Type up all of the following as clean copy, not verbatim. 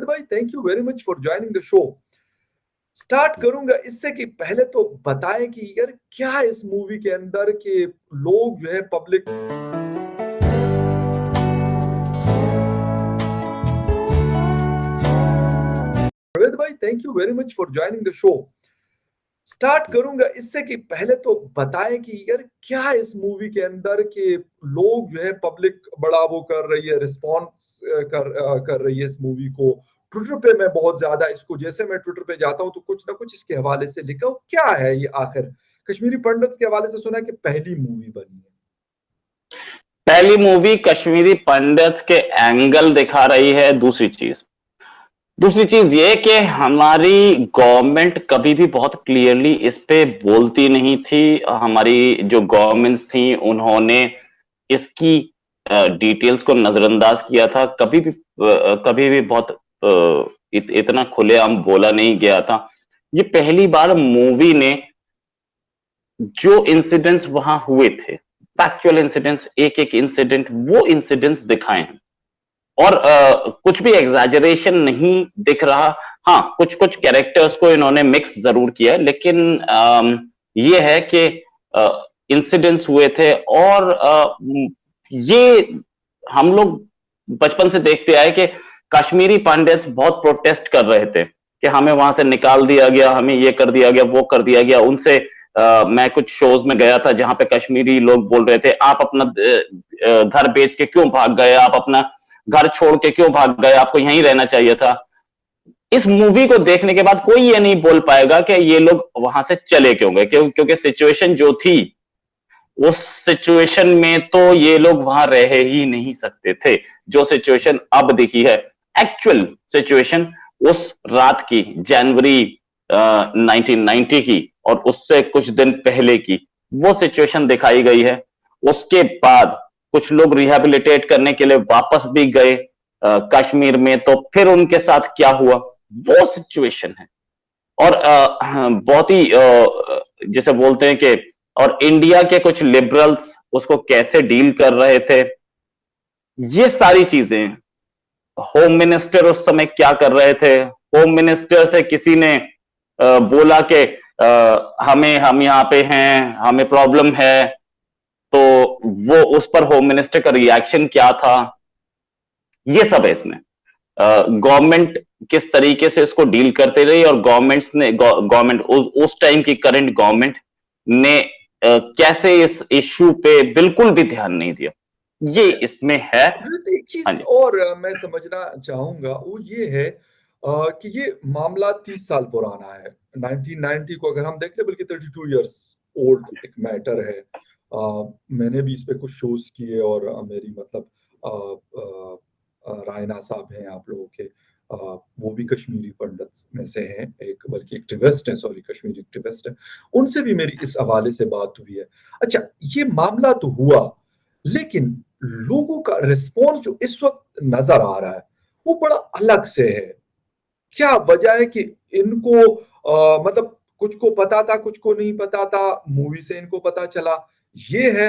भाई thank you very much for joining the show. Start करूंगा इससे कि पहले तो बताएं कि यार क्या है इस मूवी के अंदर कि लोग जो है पब्लिक रोहित भाई thank you very much for joining the show. Start करूंगा इससे कि पहले तो बताएं कि यार क्या है इस मूवी के अंदर कि लोग जो है पब्लिक बड़ा वो कर रही है, रिस्पॉन्स कर रही है इस मूवी को। ट्विटर पे मैं बहुत ज्यादा इसको, जैसे मैं ट्विटर पे जाता हूँ तो कुछ ना कुछ इसके हवाले से लिखा हूँ। क्या है ये आखिर? कश्मीरी पंडित के हवाले से सुना है कि पहली मूवी बनी है। पहली मूवी कश्मीरी पंडित्स के एंगल दिखा रही है। दूसरी चीज ये कि हमारी गवर्नमेंट कभी भी बहुत क्लियरली इस पे बोलती नहीं थी। हमारी जो गवर्नमेंट्स थी उन्होंने इसकी डिटेल्स को नजरअंदाज किया था। कभी भी बहुत इतना खुलेआम बोला नहीं गया था। ये पहली बार मूवी ने जो इंसिडेंट्स वहां हुए थे, फैक्चुअल इंसिडेंट्स, एक एक इंसिडेंट, वो इंसिडेंट्स दिखाए हैं और कुछ भी एग्जैजरेशन नहीं दिख रहा। हाँ, कुछ कुछ कैरेक्टर्स को इन्होंने मिक्स जरूर किया, लेकिन ये है कि इंसिडेंट्स हुए थे और ये हम लोग बचपन से देखते आए कि कश्मीरी पंडित्स बहुत प्रोटेस्ट कर रहे थे कि हमें वहां से निकाल दिया गया, हमें ये कर दिया गया, वो कर दिया गया। उनसे मैं कुछ शोज में गया था जहां पे कश्मीरी लोग बोल रहे थे, आप अपना घर बेच के क्यों भाग गए, आप अपना घर छोड़ के क्यों भाग गए, आपको यहीं रहना चाहिए था। इस मूवी को देखने के बाद कोई ये नहीं बोल पाएगा कि ये लोग वहां से चले क्यों गए, क्योंकि सिचुएशन जो थी उस सिचुएशन में तो ये लोग वहां रह ही नहीं सकते थे। जो सिचुएशन अब दिखी है, एक्चुअल सिचुएशन उस रात की, जनवरी 1990 की और उससे कुछ दिन पहले की, वो सिचुएशन दिखाई गई है। उसके बाद कुछ लोग रिहेबिलिटेट करने के लिए वापस भी गए कश्मीर में, तो फिर उनके साथ क्या हुआ, वो सिचुएशन है। और बहुत ही जैसे बोलते हैं कि, और इंडिया के कुछ लिबरल्स उसको कैसे डील कर रहे थे, ये सारी चीजें। होम मिनिस्टर उस समय क्या कर रहे थे, होम मिनिस्टर से किसी ने बोला कि हम यहाँ पे हैं, हमें प्रॉब्लम है, तो वो उस पर होम मिनिस्टर का रिएक्शन क्या था, ये सब है इसमें। गवर्नमेंट किस तरीके से इसको डील करते रही और गवर्नमेंट उस टाइम की करंट गवर्नमेंट ने कैसे इस इश्यू पे बिल्कुल भी ध्यान नहीं दिया, ये इसमें है। एक चीज और मैं समझना चाहूंगा वो ये है कि ये मामला 30 साल पुराना है। 1990 को अगर हम देख ले, बल्कि 32 इयर्स ओल्ड एक मैटर है। मैंने भी इस पे कुछ शोज किए और मेरी मतलब रायना साहब हैं आप लोगों के, वो भी कश्मीरी पंडित में से हैं, एक बल्कि एक्टिविस्ट हैं, सॉरी कश्मीरी एक्टिविस्ट हैं। उनसे भी मेरी इस हवाले से बात हुई है। अच्छा, ये मामला तो हुआ, लेकिन लोगों का रिस्पॉन्स जो इस वक्त नजर आ रहा है वो बड़ा अलग से है। क्या वजह है कि इनको मतलब कुछ को पता था, कुछ को नहीं पता था, मूवी से इनको पता चला, ये है?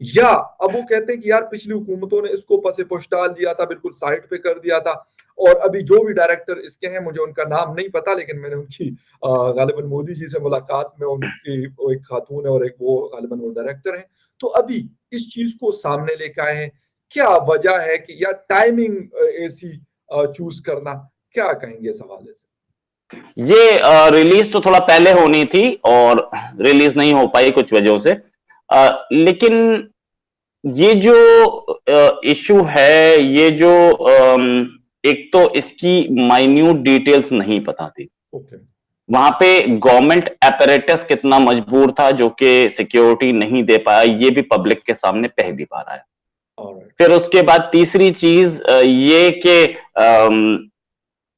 या अब वो कहते हैं कि यार पिछली हुकूमतों ने इसको पसे पुश डाल दिया था, बिल्कुल साइड पे कर दिया था, और अभी जो भी डायरेक्टर इसके हैं, मुझे उनका नाम नहीं पता, लेकिन मैंने उनकी गालिबन मोदी जी से मुलाकात में, उनकी वो एक खातून है और एक वो गालिबन वो डायरेक्टर हैं, तो अभी इस चीज को सामने लेकर आए हैं। क्या वजह है कि या टाइमिंग ऐसी चूज करना, क्या कहेंगे इस हवाले से? ये रिलीज तो थोड़ा पहले होनी थी और रिलीज नहीं हो पाई कुछ वजहों से, लेकिन ये जो इशू है, ये जो एक तो इसकी माइन्यूट डिटेल्स नहीं पता थी। वहां पे गवर्नमेंट अपैरेटस कितना मजबूर था जो कि सिक्योरिटी नहीं दे पाया, ये भी पब्लिक के सामने पहली बार आया। फिर उसके बाद तीसरी चीज ये कि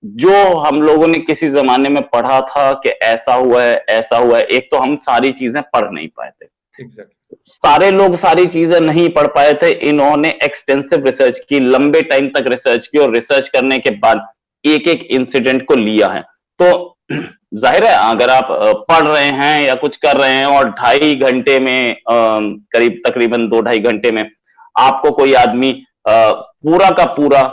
जो हम लोगों ने किसी जमाने में पढ़ा था कि ऐसा हुआ है, ऐसा हुआ है, एक तो हम सारी चीजें पढ़ नहीं पाए थे। सारे लोग सारी चीजें नहीं पढ़ पाए थे। इन्होंने एक्सटेंसिव रिसर्च की, लंबे टाइम तक रिसर्च की, और रिसर्च करने के बाद एक एक इंसिडेंट को लिया है। तो जाहिर है अगर आप पढ़ रहे हैं या कुछ कर रहे हैं और 2.5 घंटे में, तकरीबन 2-2.5 घंटे में आपको कोई आदमी पूरा का पूरा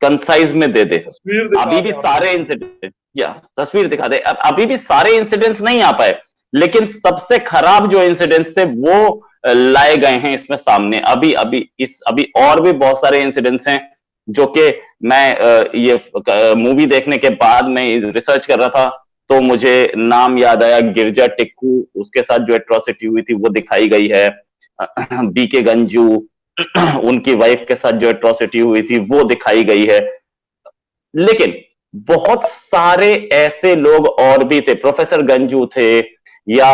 कंसाइज में दे दे। तस्वीर दिखा अभी भी दें सारे आपको। इंसिडेंट, या तस्वीर दिखा दे, अभी भी सारे इंसिडेंट्स नहीं आ पाए, लेकिन सबसे खराब जो इंसिडेंट्स थे वो लाए गए हैं इसमें सामने। अभी और भी बहुत सारे इंसिडेंट्स हैं जो कि मैं ये मूवी देखने के बाद मैं रिसर्च कर रहा था, तो मुझे नाम याद आया, गिरजा टिक्कू, उसके साथ जो एट्रोसिटी हुई थी वो दिखाई गई है। बीके गंजू, उनकी वाइफ के साथ जो एट्रोसिटी हुई थी वो दिखाई गई है। लेकिन बहुत सारे ऐसे लोग और भी थे, प्रोफेसर गंजू थे, या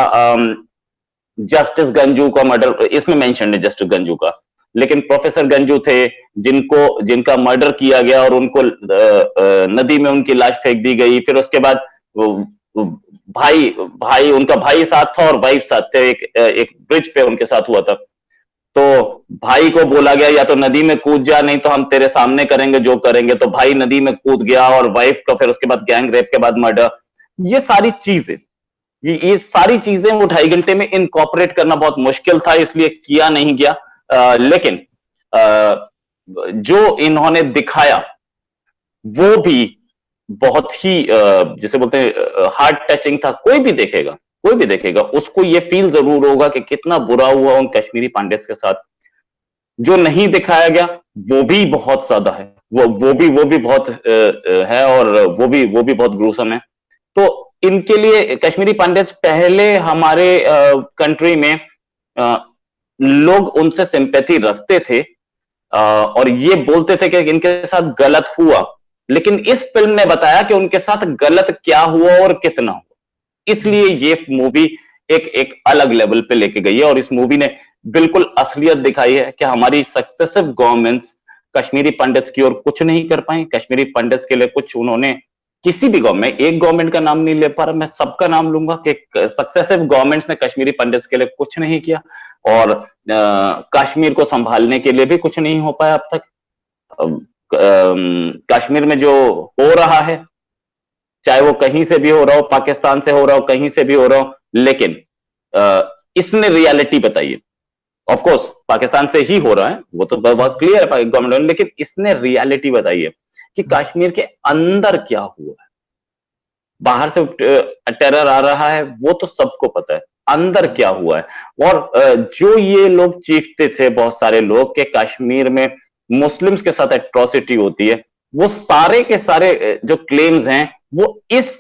जस्टिस गंजू का मर्डर इसमें मेंशन है, जस्टिस गंजू का, लेकिन प्रोफेसर गंजू थे जिनका मर्डर किया गया और उनको नदी में उनकी लाश फेंक दी गई। फिर उसके बाद उनका भाई साथ था और वाइफ साथ थे, एक ब्रिज पे उनके साथ हुआ था। तो भाई को बोला गया या तो नदी में कूद जा, नहीं तो हम तेरे सामने करेंगे जो करेंगे। तो भाई नदी में कूद गया और वाइफ का फिर उसके बाद गैंग रेप के बाद मर्डर। ये सारी चीजें, ये सारी चीजें वो 2.5 घंटे में इनकॉर्पोरेट करना बहुत मुश्किल था, इसलिए किया नहीं गया। लेकिन जो इन्होंने दिखाया वो भी बहुत ही जिसे बोलते हैं हार्ट टचिंग था। कोई भी देखेगा उसको ये फील जरूर होगा कि कितना बुरा हुआ उन कश्मीरी पंडित्स के साथ। जो नहीं दिखाया गया वो भी बहुत ज्यादा है, वो भी बहुत है, और वो भी बहुत ग्रूसम है। तो इनके लिए कश्मीरी पंडित्स पहले हमारे कंट्री में लोग उनसे सिंपैथी रखते थे, और ये बोलते थे कि इनके साथ गलत हुआ, लेकिन इस फिल्म ने बताया कि उनके साथ गलत क्या हुआ और कितना हुआ। इसलिए ये मूवी एक अलग लेवल पे लेके गई है, और इस मूवी ने बिल्कुल असलियत दिखाई है कि हमारी सक्सेसिव गवर्नमेंट्स कश्मीरी पंडित्स की ओर कुछ नहीं कर पाई। कश्मीरी पंडित्स के लिए कुछ उन्होंने, किसी भी गवर्नमेंट, एक गवर्नमेंट का नाम नहीं ले पा रहा, मैं सबका नाम लूंगा कि सक्सेसिव गवर्नमेंट्स ने कश्मीरी पंडित्स के लिए कुछ नहीं किया, और कश्मीर को संभालने के लिए भी कुछ नहीं हो पाया अब तक। कश्मीर में जो हो रहा है, चाहे वो कहीं से भी हो रहा हो, पाकिस्तान से हो रहा हो, कहीं से भी हो रहा हो, लेकिन इसने रियलिटी बताई है। ऑफ कोर्स पाकिस्तान से ही हो रहा है, वो तो बहुत क्लियर है गवर्नमेंट, लेकिन इसने रियलिटी बताई है कि कश्मीर के अंदर क्या हुआ है। बाहर से टेरर आ रहा है वो तो सबको पता है, अंदर क्या हुआ है। और जो ये लोग चीखते थे, बहुत सारे लोग, के कश्मीर में मुस्लिम्स के साथ एट्रोसिटी होती है, वो सारे के सारे जो क्लेम्स हैं वो इस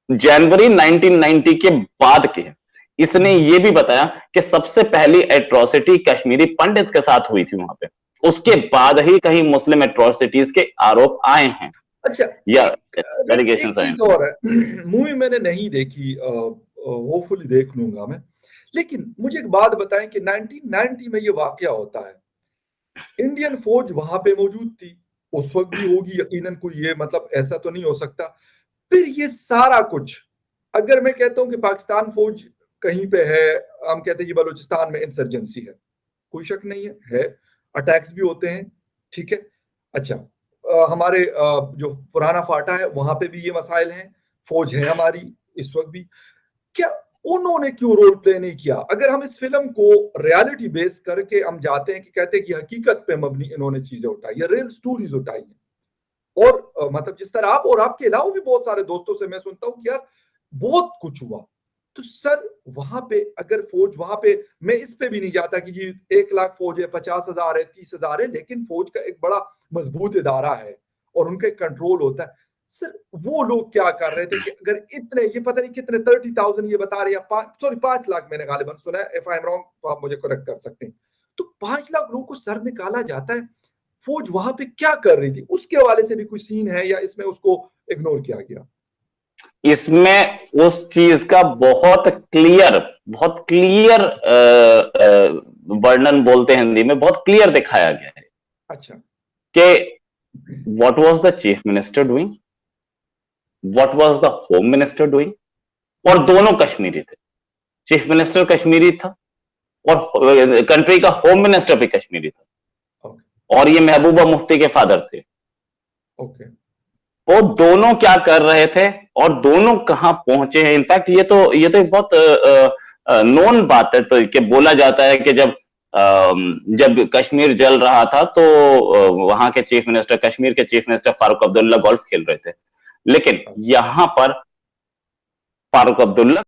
जनवरी 1990 के बाद के हैं। इसने ये भी बताया कि सबसे पहली एट्रोसिटी कश्मीरी पंडित्स के साथ हुई थी वहां पे, उसके बाद ही कहीं मुस्लिम एट्रोसिटीज के आरोप आए हैं। अच्छा, या एक चीज और है, मूवी मैंने नहीं देखी, होपफुली देख लूंगा मैं, लेकिन मुझे एक बात बताएं कि 1990 में ये वाकया होता है, इंडियन फौज वहां पे मौजूद थी, उस वक्त भी होगी यकीनन, कोई ये मतलब ऐसा तो नहीं हो सकता। फिर ये सारा कुछ, अगर मैं कहता हूं कि पाकिस्तान फौज कहीं पे है, हम कहते हैं ये बलूचिस्तान में इंसर्जेंसी है, कोई शक नहीं है, अटैक्स भी होते हैं, ठीक है। अच्छा, हमारे जो पुराना फाटा है वहां पे भी ये मसाइल हैं, फौज है हमारी इस वक्त भी, क्या उन्होंने क्यों रोल प्ले नहीं किया? अगर हम इस फिल्म को रियलिटी बेस करके हम जाते हैं कि कहते हैं कि हकीकत पे मबनी इन्होंने चीजें उठाई, या रियल स्टोरीज उठाई है, और मतलब जिस तरह आप और आपके अलावा भी बहुत सारे दोस्तों से मैं सुनता हूं कि यार बहुत कुछ हुआ, तो सर वहां पे अगर फौज वहां पे, मैं इस पे भी नहीं जाता कि जी 1 लाख फौज है, 50,000 है, 30,000 है, लेकिन फौज का एक बड़ा मजबूत इदारा है और उनका कंट्रोल होता है। सर वो लोग क्या कर रहे थे कि अगर इतने, ये पता नहीं कितने 30,000 ये बता रहे हैं, 5 लाख मैंने गालिबन सुना है, इफ आई एम रॉन्ग तो आप मुझे करेक्ट कर सकते हैं। तो 5 लाख लोगों को सर निकाला जाता है, फौज वहां पे क्या कर रही थी, उसके हवाले से भी कोई सीन है या इसमें उसको इग्नोर किया गया? इसमें उस चीज का बहुत क्लियर वर्णन बोलते हैं हिंदी में, बहुत क्लियर दिखाया गया है। अच्छा, कि what was the chief minister doing, what was the home minister doing, और दोनों कश्मीरी थे। चीफ मिनिस्टर कश्मीरी था और कंट्री का होम मिनिस्टर भी कश्मीरी था, और ये महबूबा मुफ्ती के फादर थे। ओके, वो दोनों क्या कर रहे थे और दोनों कहां पहुंचे हैं। इनफैक्ट ये तो एक बहुत नोन बात है, तो कि बोला जाता है कि जब जब कश्मीर जल रहा था तो वहां के चीफ मिनिस्टर, कश्मीर के chief minister Farooq Abdullah golf खेल रहे थे, लेकिन हाँ, यहां पर फारूक अब्दुल्ला